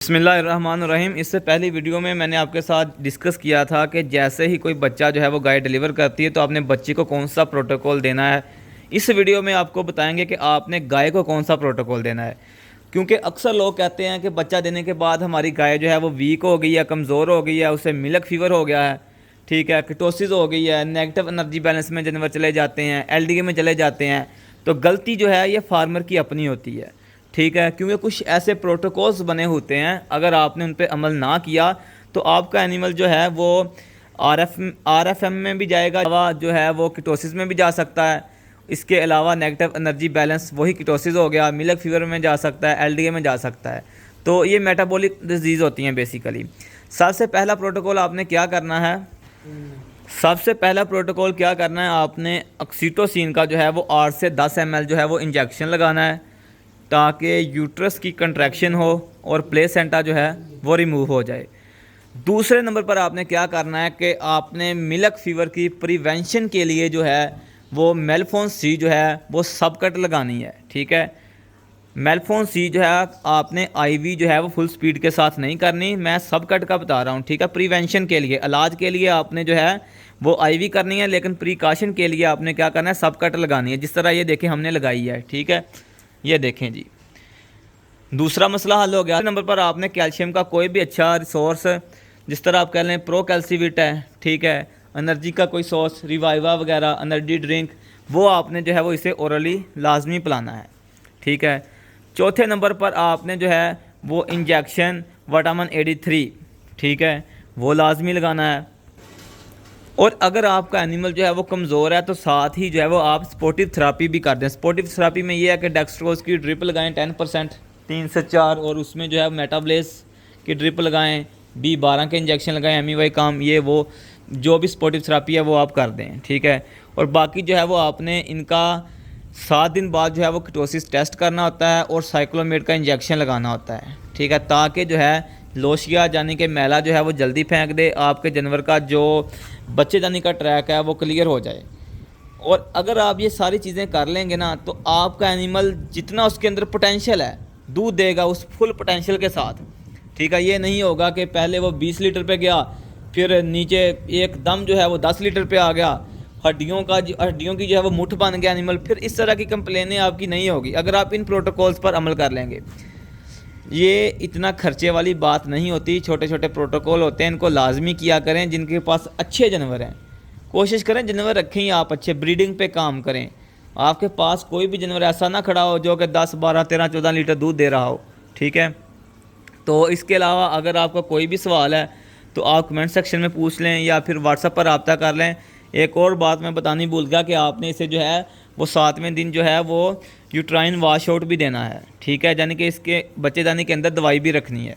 बिस्मिल्लाहिर्रहमानिर्रहीम। इससे पहली वीडियो में मैंने आपके साथ डिस्कस किया था कि जैसे ही कोई बच्चा जो है वो गाय डिलीवर करती है तो आपने बच्ची को कौन सा प्रोटोकॉल देना है। इस वीडियो में आपको बताएंगे कि आपने गाय को कौन सा प्रोटोकॉल देना है, क्योंकि अक्सर लोग कहते हैं कि बच्चा देने के बाद हमारी गाय जो है वो वीक हो गई है, कमज़ोर हो गई है, उसे मिल्क फीवर हो गया है, ठीक है, किटोसिस हो गई है, नेगेटिव एनर्जी बैलेंस में जानवर चले जाते हैं, एलडीए में चले जाते हैं। तो गलती जो है ये फार्मर की अपनी होती है, ठीक है, क्योंकि कुछ ऐसे प्रोटोकॉल्स बने होते हैं, अगर आपने उन पर अमल ना किया तो आपका एनिमल जो है वो आरएफएम में भी जाएगा, जो है वो किटोसिस में भी जा सकता है। इसके अलावा नेगेटिव एनर्जी बैलेंस वही किटोसिस हो गया, मिल्क फीवर में जा सकता है, एलडीए में जा सकता है। तो ये मेटाबॉलिक डिजीज़ होती हैं बेसिकली। सबसे पहला प्रोटोकॉल आपने क्या करना है, सबसे पहला प्रोटोकॉल क्या करना है, आपने ऑक्सीटोसिन का जो है वो 8 से 10 ml जो है वो इंजेक्शन लगाना है, ताकि यूट्रस की कंट्रैक्शन हो और प्लेसेंटा जो है वो रिमूव हो जाए। दूसरे नंबर पर आपने क्या करना है कि आपने मिल्क फीवर की प्रिवेंशन के लिए जो है वो मेलफोन सी जो है वो सब कट लगानी है, ठीक है। मेलफोन सी जो है आपने आईवी जो है वो फुल स्पीड के साथ नहीं करनी, मैं सब कट का बता रहा हूँ, ठीक है। प्रिवेंशन के लिए, इलाज के लिए आपने जो है वो आईवी करनी है, लेकिन प्रिकॉशन के लिए आपने क्या करना है, सब कट लगानी है, जिस तरह ये देखें हमने लगाई है, ठीक है। ये देखें जी, दूसरा मसला हल हो गया। नंबर पर आपने कैल्शियम का कोई भी अच्छा रिसोर्स, जिस तरह आप कह लें प्रो कैल्सीविट है, ठीक है, एनर्जी का कोई सोर्स, रिवाइवा वगैरह, एनर्जी ड्रिंक, वो आपने जो है वो इसे ओरली लाजमी पिलाना है, ठीक है। चौथे नंबर पर आपने जो है वो इंजेक्शन विटामिन A3, ठीक है, वो लाजमी लगाना है। और अगर आपका एनिमल जो है वो कमज़ोर है तो साथ ही जो है वो आप स्पोर्टिव थेरापी भी कर दें। स्पोर्टिव थेरापी में ये है कि डेक्सट्रोज की ड्रिप लगाएं 10%, 3 से 4, और उसमें जो है मेटाब्लेस की ड्रिप लगाएं, B12 के इंजेक्शन लगाएं, MEY काम, ये वो जो भी स्पोर्टिव थेरापी है वो आप कर दें, ठीक है। और बाकी जो है वो आपने इनका 7 दिन बाद जो है वो किटोसिस टेस्ट करना होता है और साइक्लोमेट का इंजेक्शन लगाना होता है, ठीक है, ताकि जो है लोशिया यानी कि मैला जो है वो जल्दी फेंक दे, आपके जानवर का जो बच्चेदानी का ट्रैक है वो क्लियर हो जाए। और अगर आप ये सारी चीज़ें कर लेंगे ना तो आपका एनिमल जितना उसके अंदर पोटेंशियल है दूध देगा उस फुल पोटेंशियल के साथ, ठीक है। ये नहीं होगा कि पहले वो 20 लीटर पे गया, फिर नीचे एकदम जो है वो 10 लीटर पे आ गया, हड्डियों की जो है वो मुठ बन गया एनिमल, फिर इस तरह की कंप्लेनें आपकी नहीं होगी अगर आप इन प्रोटोकॉल्स पर अमल कर लेंगे। ये इतना खर्चे वाली बात नहीं होती, छोटे छोटे प्रोटोकॉल होते हैं, इनको लाजमी किया करें। जिनके पास अच्छे जानवर हैं कोशिश करें जानवर रखें ही आप, अच्छे ब्रीडिंग पे काम करें। आपके पास कोई भी जानवर ऐसा ना खड़ा हो जो कि 10, 12, 13, 14 लीटर दूध दे रहा हो, ठीक है। तो इसके अलावा अगर आपका कोई भी सवाल है तो आप कमेंट सेक्शन में पूछ लें या फिर व्हाट्सएप पर रब्ता कर लें। एक और बात मैं बतानी भूल गया कि आपने इसे जो है वो 7वें दिन जो है वो यूट्राइन वाश आउट भी देना है, ठीक है, यानी कि इसके बच्चेदानी के अंदर दवाई भी रखनी है।